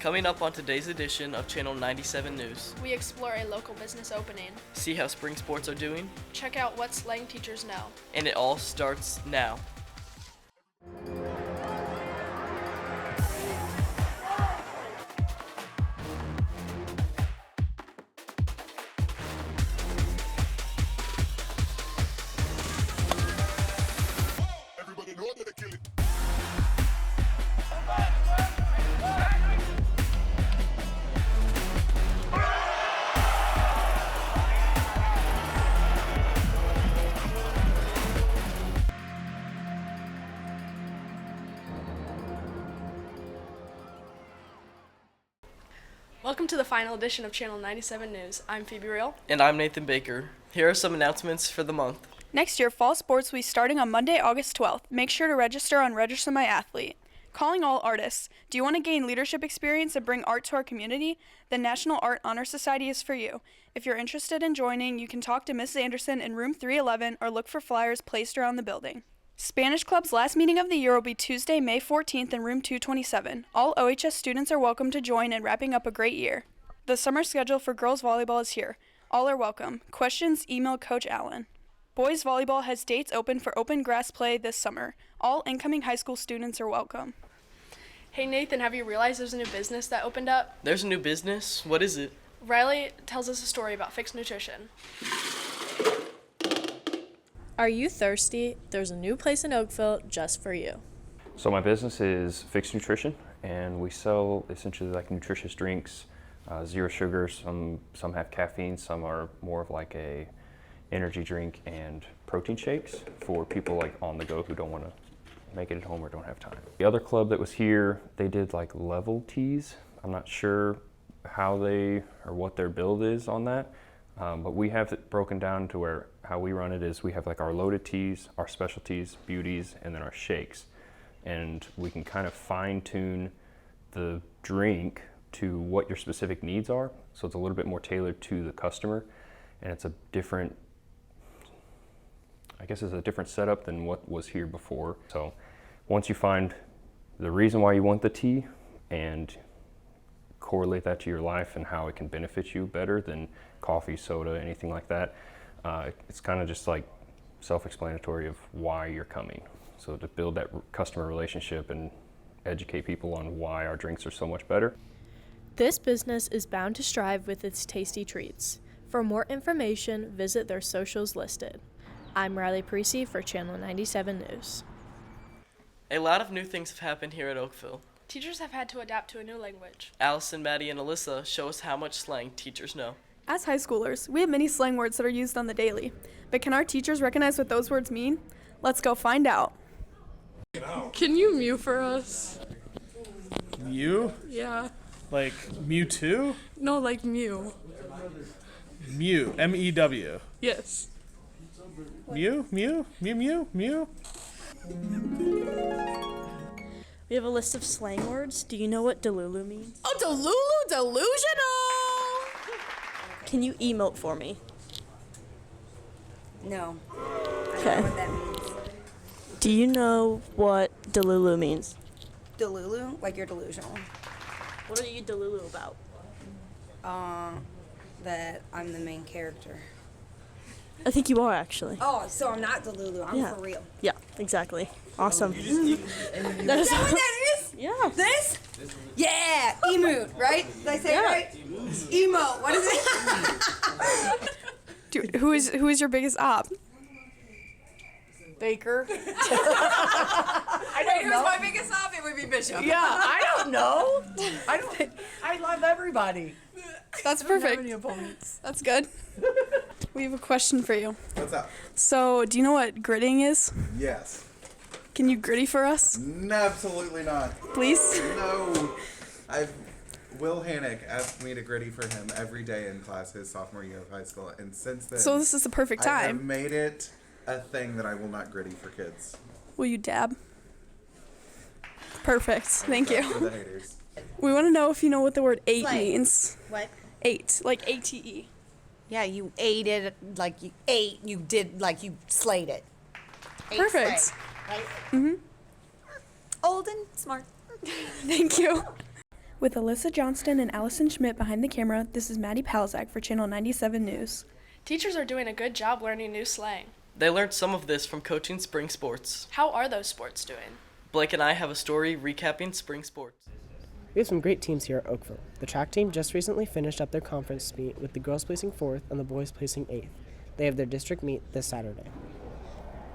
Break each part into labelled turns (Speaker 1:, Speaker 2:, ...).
Speaker 1: Coming up on today's edition of Channel 97 News.
Speaker 2: We explore a local business opening.
Speaker 1: See how spring sports are doing.
Speaker 2: Check out what slang teachers know.
Speaker 1: And it all starts now.
Speaker 2: Welcome to the final edition of Channel 97 News. I'm Phoebe Real.
Speaker 1: And I'm Nathan Baker. Here are some announcements for the month.
Speaker 3: Next year, fall sports will be starting on Monday, August 12th. Make sure to register on Register My Athlete. Calling all artists. Do you want to gain leadership experience and bring art to our community? The National Art Honor Society is for you. If you're interested in joining, you can talk to Mrs. Anderson in room 311 or look for flyers placed around the building. Spanish Club's last meeting of the year will be Tuesday, May 14th in room 227. All OHS students are welcome to join in wrapping up a great year. The summer schedule for girls volleyball is here. All are welcome. Questions, email Coach Allen. Boys volleyball has dates open for open grass play this summer. All incoming high school students are welcome.
Speaker 2: Hey Nathan, have you realized there's a new business that opened up?
Speaker 1: There's a new business? What is it?
Speaker 2: Riley tells us a story about Fixed Nutrition.
Speaker 4: Are you thirsty? There's a new place in Oakville just for you.
Speaker 5: So my business is Fixed Nutrition, and we sell essentially like nutritious drinks, zero sugar. Some have caffeine, some are more of like a energy drink and protein shakes for people like on the go who don't want to make it at home or don't have time. The other club that was here, they did like level teas. I'm not sure how they or what their build is on that. But we have it broken down to where how we run it is we have like our loaded teas, our specialties, beauties, and then our shakes. And we can kind of fine tune the drink to what your specific needs are. So it's a little bit more tailored to the customer. And it's a different, I guess it's a different setup than what was here before. So once you find the reason why you want the tea and correlate that to your life and how it can benefit you better than coffee, soda, anything like that. It's kind of just like self-explanatory of why you're coming. So to build that customer relationship and educate people on why our drinks are so much better.
Speaker 4: This business is bound to strive with its tasty treats. For more information, visit their socials listed. I'm Riley Parisi for Channel 97 News.
Speaker 1: A lot of new things have happened here at Oakville.
Speaker 2: Teachers have had to adapt to a new language.
Speaker 1: Allison, Maddie, and Alyssa show us how much slang teachers know.
Speaker 3: As high schoolers, we have many slang words that are used on the daily. But can our teachers recognize what those words mean? Let's go find out.
Speaker 6: Can you mew for us?
Speaker 7: Mew?
Speaker 6: Yeah.
Speaker 7: Like Mewtwo?
Speaker 6: No, like mew.
Speaker 7: Mew. M-E-W.
Speaker 6: Yes.
Speaker 7: Mew? Mew? Mew? Mew? Mew?
Speaker 4: We have a list of slang words. Do you know what Delulu means?
Speaker 8: Oh, Delulu, delusional!
Speaker 4: Can you emote for me?
Speaker 8: No.
Speaker 4: Okay.
Speaker 8: I don't know what that means.
Speaker 4: Do you know what Delulu means?
Speaker 8: Delulu? Like you're delusional.
Speaker 4: What are you Delulu about?
Speaker 8: That I'm the main character.
Speaker 4: I think you are actually.
Speaker 8: Oh, so I'm not Delulu. I'm
Speaker 4: Yeah.
Speaker 8: for real.
Speaker 4: Yeah, exactly. Awesome.
Speaker 8: Is that what that is?
Speaker 4: Yeah.
Speaker 8: This? Yeah, emote, right? Did I say it right? Emote. What is it?
Speaker 3: Dude, who is your biggest op?
Speaker 9: Baker.
Speaker 8: Wait, who's my biggest op? It would be Bishop.
Speaker 9: Yeah, I don't know. I love everybody.
Speaker 3: That's
Speaker 9: I don't have
Speaker 3: perfect.
Speaker 9: any opponents.
Speaker 3: That's good. We have a question for you.
Speaker 10: What's up?
Speaker 3: So, do you know what gritting is?
Speaker 10: Yes.
Speaker 3: Can you gritty for us,
Speaker 10: No, absolutely not.
Speaker 3: please?
Speaker 10: No. Will Hannick asked me to gritty for him every day in class his sophomore year of high school, and since then,
Speaker 3: So this is the perfect
Speaker 10: I have
Speaker 3: time.
Speaker 10: made it a thing that I will not gritty for kids.
Speaker 3: Will you dab? Perfect. Thank
Speaker 10: For
Speaker 3: you.
Speaker 10: the haters.
Speaker 3: We want to know if you know what the word eight
Speaker 8: Slay.
Speaker 3: means.
Speaker 8: What?
Speaker 3: Eight, like ATE.
Speaker 8: Yeah, you ate it like you ate. You did like you slayed it. Ate
Speaker 3: Perfect.
Speaker 8: slay, right? Old and smart.
Speaker 3: Thank you. With Alyssa Johnston and Allison Schmidt behind the camera, this is Maddie Palzak for Channel 97 News.
Speaker 2: Teachers are doing a good job learning new slang.
Speaker 1: They learned some of this from coaching spring sports.
Speaker 2: How are those sports doing?
Speaker 1: Blake and I have a story recapping spring sports.
Speaker 11: We have some great teams here at Oakville. The track team just recently finished up their conference meet with the girls placing 4th and the boys placing 8th. They have their district meet this Saturday.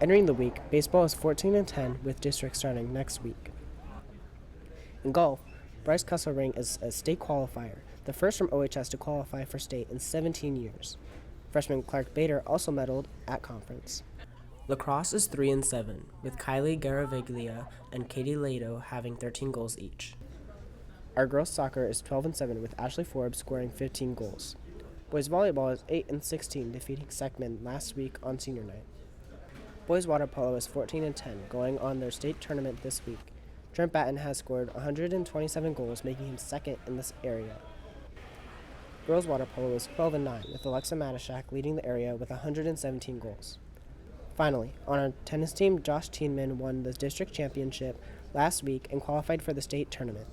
Speaker 11: Entering the week, baseball is 14-10 with district starting next week. In golf, Bryce Kesselring is a state qualifier, the first from OHS to qualify for state in 17 years. Freshman Clark Bader also medaled at conference. Lacrosse is 3-7, with Kylie Garavaglia and Katie Lado having 13 goals each. Our girls soccer is 12-7, with Ashley Forbes scoring 15 goals. Boys volleyball is 8-16, defeating Seckman last week on senior night. Boys water polo is 14-10, going on their state tournament this week. Trent Batten has scored 127 goals, making him second in this area. Girls water polo is 12-9, with Alexa Matashak leading the area with 117 goals. Finally, on our tennis team, Josh Teenman won the district championship last week and qualified for the state tournament.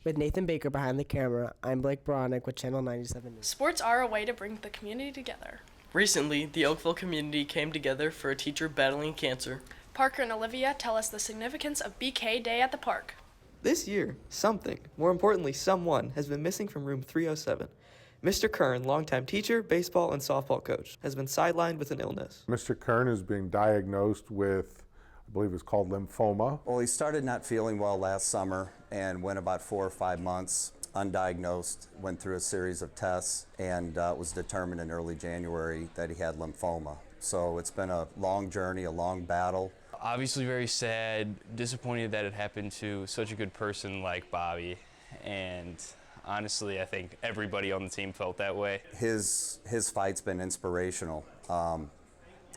Speaker 11: With Nathan Baker behind the camera, I'm Blake Bronick with Channel 97 News.
Speaker 2: Sports are a way to bring the community together.
Speaker 1: Recently, the Oakville community came together for a teacher battling cancer.
Speaker 2: Parker and Olivia tell us the significance of BK Day at the park.
Speaker 12: This year, something, more importantly someone, has been missing from room 307. Mr. Kern, longtime teacher, baseball, and softball coach, has been sidelined with an illness.
Speaker 7: Mr. Kern is being diagnosed with, I believe it's called lymphoma.
Speaker 13: Well, he started not feeling well last summer and went about 4 or 5 months undiagnosed, went through a series of tests, and was determined in early January that he had lymphoma. So it's been a long journey, a long battle.
Speaker 14: Obviously very sad, disappointed that it happened to such a good person like Bobby, and honestly, I think everybody on the team felt that way.
Speaker 13: His fight's been inspirational.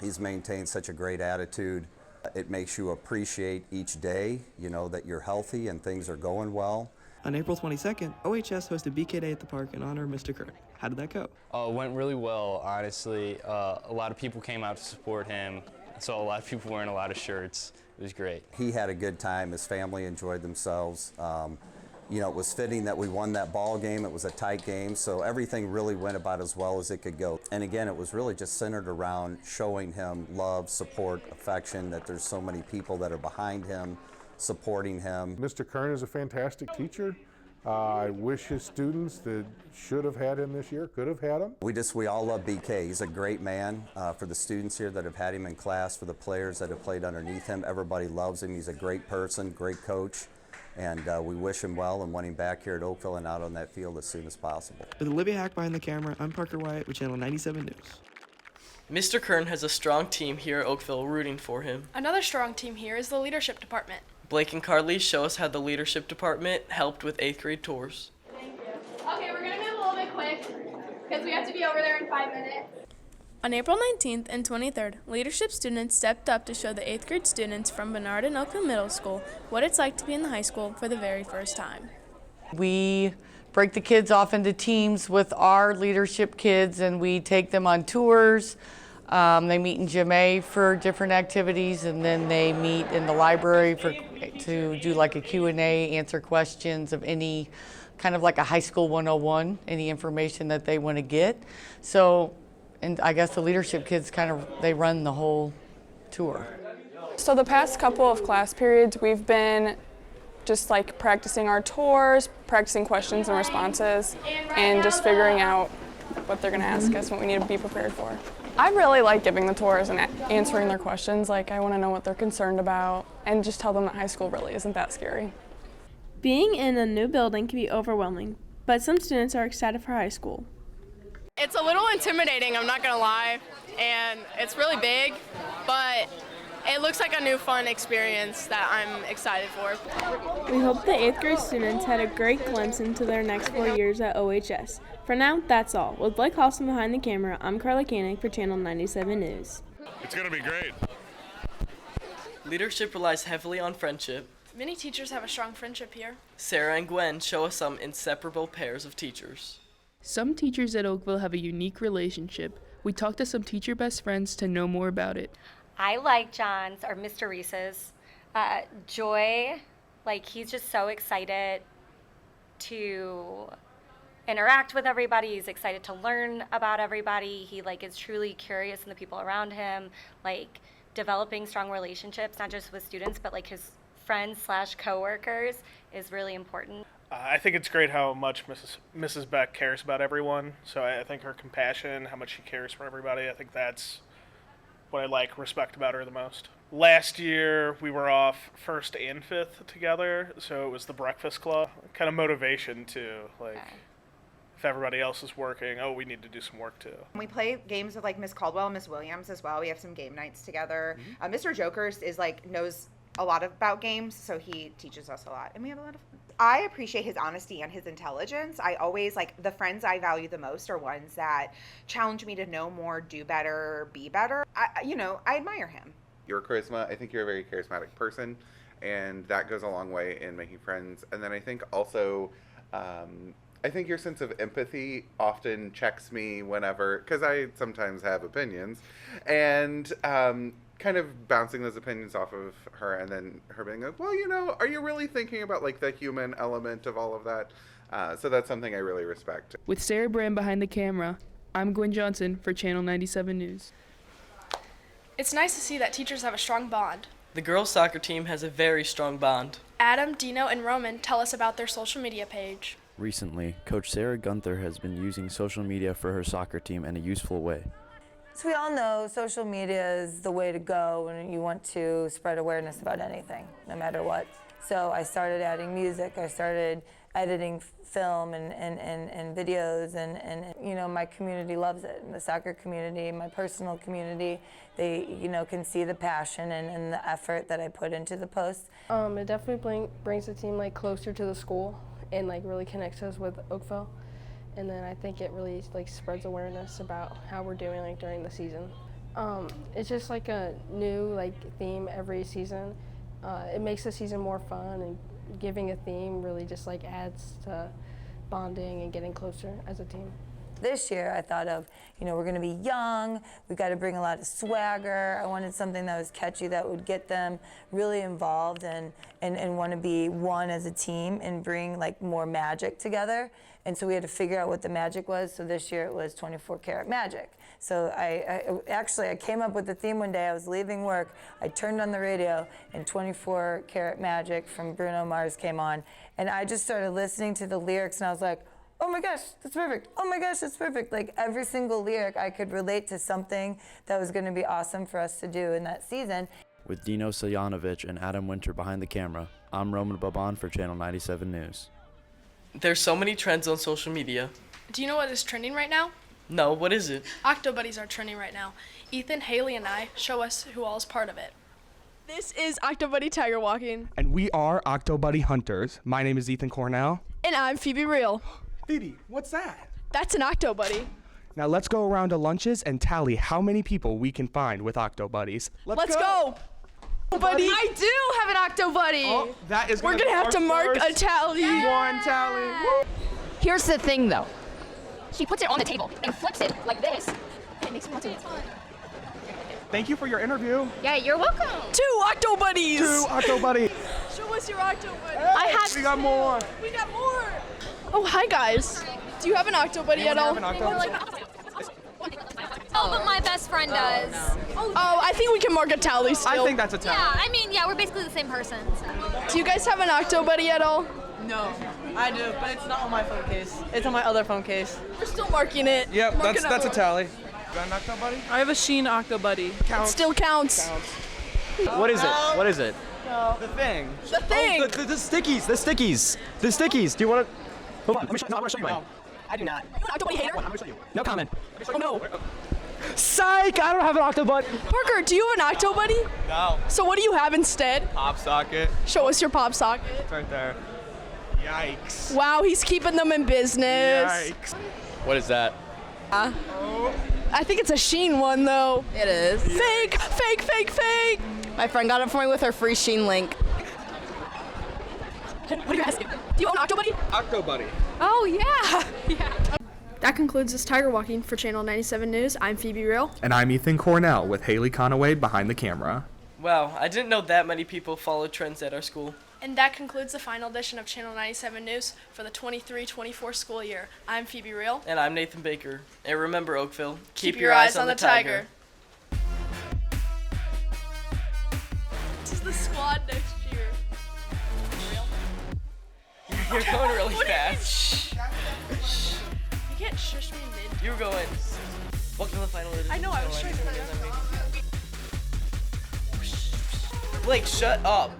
Speaker 13: He's maintained such a great attitude. It makes you appreciate each day, you know, that you're healthy and things are going well.
Speaker 12: On April 22nd, OHS hosted BK Day at the park in honor of Mr. Kern. How did that go?
Speaker 14: It went really well, honestly. A lot of people came out to support him. I saw a lot of people wearing a lot of shirts. It was great.
Speaker 13: He had a good time. His family enjoyed themselves. You know, it was fitting that we won that ball game. It was a tight game, so everything really went about as well as it could go. And again, it was really just centered around showing him love, support, affection, that there's so many people that are behind him, supporting him.
Speaker 7: Mr. Kern is a fantastic teacher. I wish his students that should have had him this year could have had him.
Speaker 13: We all love BK. He's a great man. For the students here that have had him in class, for the players that have played underneath him, everybody loves him. He's a great person, great coach. And we wish him well and want him back here at Oakville and out on that field as soon as possible.
Speaker 12: With Olivia Hack behind the camera, I'm Parker Wyatt with Channel 97 News.
Speaker 1: Mr. Kern has a strong team here at Oakville rooting for him.
Speaker 2: Another strong team here is the leadership department.
Speaker 1: Blake and Carly show us how the leadership department helped with 8th grade tours.
Speaker 15: Thank you. Okay, we're going to move a little bit quick because we have to be over there in 5 minutes.
Speaker 4: On April 19th and 23rd, leadership students stepped up to show the 8th grade students from Bernard and Oakville Middle School what it's like to be in the high school for the very first time.
Speaker 9: We break the kids off into teams with our leadership kids and we take them on tours. They meet in Gym A for different activities, and then they meet in the library to do like a Q&A, answer questions of any kind of like a high school 101, any information that they want to get. So, and I guess the leadership kids they run the whole tour.
Speaker 6: So the past couple of class periods, we've been just like practicing our tours, practicing questions and responses, and just figuring out what they're going to ask us, what we need to be prepared for. I really like giving the tours and answering their questions. Like, I want to know what they're concerned about and just tell them that high school really isn't that scary.
Speaker 4: Being in a new building can be overwhelming, but some students are excited for high school.
Speaker 16: It's a little intimidating, I'm not gonna lie, and it's really big, but it looks like a new fun experience that I'm excited for.
Speaker 4: We hope the 8th grade students had a great glimpse into their next 4 years at OHS. For now, that's all. With Blake Halston behind the camera, I'm Carla Koenig for Channel 97 News.
Speaker 17: It's gonna be great.
Speaker 1: Leadership relies heavily on friendship.
Speaker 2: Many teachers have a strong friendship here.
Speaker 1: Sarah and Gwen show us some inseparable pairs of teachers.
Speaker 18: Some teachers at Oakville have a unique relationship. We talked to some teacher best friends to know more about it.
Speaker 19: I like John's, or Mr. Reese's. Joy, like he's just so excited to interact with everybody. He's excited to learn about everybody. He like is truly curious in the people around him, like developing strong relationships, not just with students, but like his friends / coworkers is really important.
Speaker 17: I think it's great how much Mrs. Beck cares about everyone. So I think her compassion, how much she cares for everybody, I think that's what I respect about her the most. Last year, we were off 1st and 5th together, so it was the breakfast club. Kind of motivation, too. If everybody else is working, we need to do some work, too.
Speaker 20: We play games with, Miss Caldwell and Miss Williams as well. We have some game nights together. Mr. Jokers is, knows a lot about games, so he teaches us a lot. And we have a lot of fun. I appreciate his honesty and his intelligence. I always, the friends I value the most are ones that challenge me to know more, do better, be better. I admire him.
Speaker 10: Your charisma, I think you're a very charismatic person, and that goes a long way in making friends. And then I think also, I think your sense of empathy often checks me whenever, because I sometimes have opinions, and kind of bouncing those opinions off of her, and then her being like, well, are you really thinking about the human element of all of that? So that's something I really respect.
Speaker 18: With Sarah Brand behind the camera, I'm Gwen Johnson for Channel 97 News.
Speaker 2: It's nice to see that teachers have a strong bond.
Speaker 1: The girls' soccer team has a very strong bond.
Speaker 2: Adam, Dino, and Roman tell us about their social media page.
Speaker 21: Recently, Coach Sarah Gunther has been using social media for her soccer team in a useful way.
Speaker 22: So we all know social media is the way to go when you want to spread awareness about anything, no matter what. So I started adding music, I started editing film and videos, and my community loves it. And the soccer community, my personal community, they can see the passion and the effort that I put into the posts.
Speaker 23: It definitely brings the team closer to the school and really connects us with Oakville. And then I think it really spreads awareness about how we're doing during the season. It's just a new theme every season. It makes the season more fun, and giving a theme really just adds to bonding and getting closer as a team.
Speaker 22: This year I thought of, we're going to be young, we've got to bring a lot of swagger. I wanted something that was catchy that would get them really involved and want to be one as a team and bring more magic together. And so we had to figure out what the magic was. So this year it was 24 karat magic. So I came up with the theme one day. I was leaving work, I turned on the radio, and 24 karat magic from Bruno Mars came on. And I just started listening to the lyrics, and I was like, oh my gosh, that's perfect. Oh my gosh, that's perfect. Every single lyric I could relate to something that was going to be awesome for us to do in that season.
Speaker 21: With Dino Siljanovich and Adam Winter behind the camera, I'm Roman Baban for Channel 97 News.
Speaker 1: There's so many trends on social media.
Speaker 2: Do you know what is trending right now?
Speaker 1: No, what is it?
Speaker 2: Octob Buddies are trending right now. Ethan, Haley, and I show us who all is part of it.
Speaker 24: This is Octob Buddy Tiger Walking.
Speaker 25: And we are Octob Buddy Hunters. My name is Ethan Cornell.
Speaker 24: And I'm Phoebe Real.
Speaker 25: Phoebe, what's that?
Speaker 24: That's an Octob Buddy.
Speaker 25: Now let's go around to lunches and tally how many people we can find with Octob Buddies.
Speaker 24: Let's go. Buddy. I do have an Octob Buddy.
Speaker 25: Oh, that is
Speaker 24: We're gonna have to mark a tally.
Speaker 25: One tally. Woo.
Speaker 26: Here's the thing, though. She puts it on the table and flips it like this. It makes me want to.
Speaker 25: Thank you for your interview.
Speaker 26: Yeah, you're welcome.
Speaker 24: 2 Octob Buddies.
Speaker 25: 2 Octob Buddies.
Speaker 24: Show us your Octob Buddy.
Speaker 25: Hey, we got more.
Speaker 24: We got more. Oh, hi guys. Do you have an Octob Buddy at all?
Speaker 15: Oh, but my best friend does.
Speaker 24: Oh, I think we can mark a tally still.
Speaker 25: I think that's a tally.
Speaker 15: Yeah, we're basically the same person. So.
Speaker 24: Do you guys have an Octob Buddy at all?
Speaker 27: No, I do, but it's not on my phone case. It's on my other phone case.
Speaker 24: We're still marking it.
Speaker 25: Yep,
Speaker 24: Mark
Speaker 25: that's a tally.
Speaker 27: You got an Octob Buddy? I have a Sheen Octob Buddy.
Speaker 24: It still counts.
Speaker 28: What is it? What is it?
Speaker 27: No.
Speaker 25: The thing.
Speaker 24: The thing.
Speaker 28: Oh, the stickies. The stickies. The stickies. Do you want to? Hold on. Let me show. No, I want to show you mine. I do not.
Speaker 24: You an Octob Buddy hater?
Speaker 28: I'm going to show you. No comment.
Speaker 24: Oh no.
Speaker 28: Psych! I don't have an Octob Buddy.
Speaker 24: Parker, do you have an Octob Buddy?
Speaker 25: No.
Speaker 24: So what do you have instead?
Speaker 25: Pop socket.
Speaker 24: Show us your pop socket.
Speaker 25: It's right there. Yikes.
Speaker 24: Wow, he's keeping them in business.
Speaker 25: Yikes.
Speaker 28: What is that?
Speaker 24: I think it's a Sheen one though.
Speaker 27: It is.
Speaker 24: Fake, fake, fake, fake.
Speaker 27: My friend got it for me with her free Sheen link.
Speaker 24: What are you asking? Do you own Octob Buddy?
Speaker 25: Octob Buddy.
Speaker 2: Oh, yeah. That concludes this Tiger Walking for Channel 97 News. I'm Phoebe Real.
Speaker 25: And I'm Ethan Cornell with Haley Conaway behind the camera.
Speaker 1: Wow, I didn't know that many people follow trends at our school.
Speaker 2: And that concludes the final edition of Channel 97 News for the 23-24 school year. I'm Phoebe Reel.
Speaker 1: And I'm Nathan Baker. And remember, Oakville,
Speaker 2: keep your eyes on the tiger. This is the squad next year.
Speaker 1: You're going really fast.
Speaker 2: You can't shush me mid.
Speaker 1: You were going. Welcome to the final edition.
Speaker 2: I know, I was trying to hurry up.
Speaker 1: Blake, shut up.